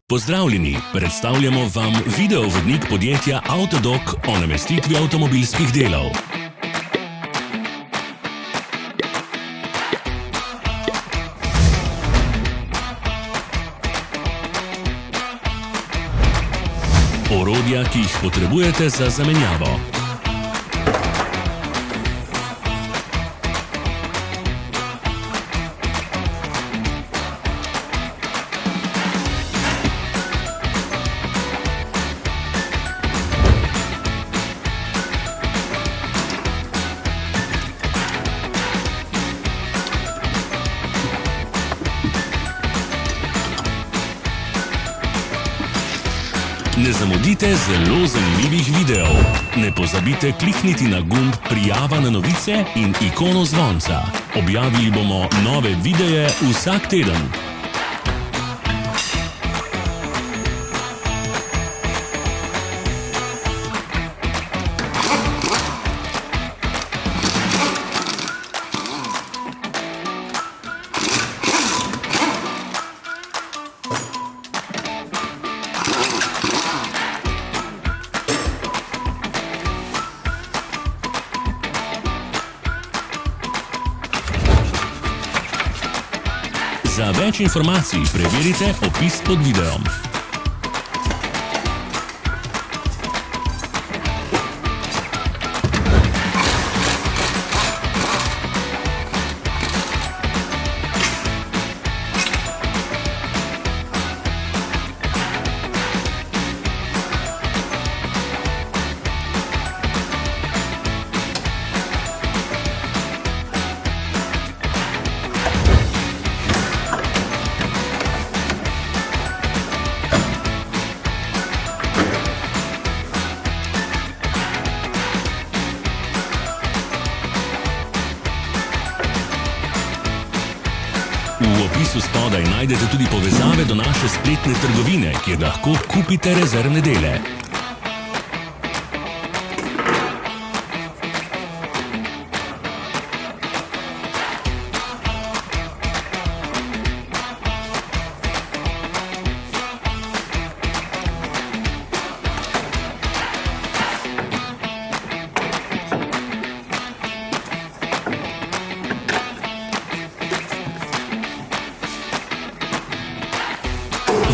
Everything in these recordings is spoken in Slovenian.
Pozdravljeni, predstavljamo vam videovodnik podjetja Avtodok o namestitvi avtomobilskih delov. Orodja, ki jih potrebujete za zamenjavo. Ne zamudite zelo zanimivih videov. Ne pozabite klikniti na gumb Prijava na novice in ikono zvonca. Objavili bomo nove videe vsak teden. Za več informacij preverite opis pod videom. V opisu spodaj najdete tudi povezave do naše spletne trgovine, kjer lahko kupite rezervne dele.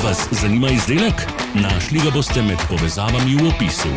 Vas zanima izdelek? Našli ga boste med povezavami v opisu.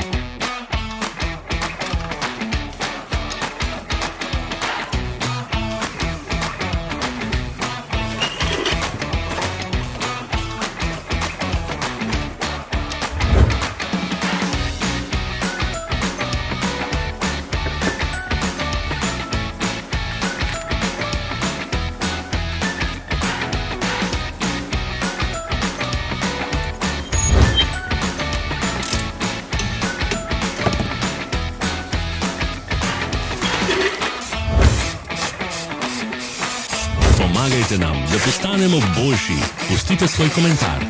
Pomagajte nam, da postanemo boljši. Pustite svoj komentar.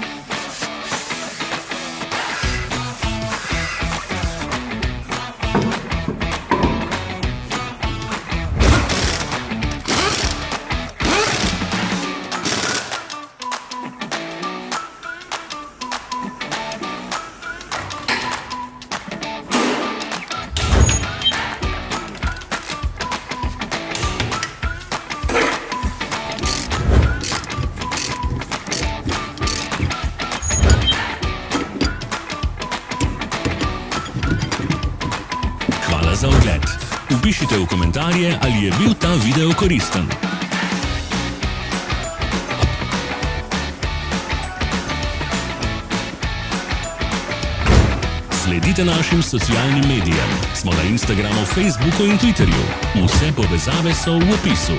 Hvala za ogled. Vpišite v komentarje, ali je bil ta video koristen. Sledite našim socialnim medijem. Smo na Instagramu, Facebooku in Twitterju. Vse povezave so v opisu.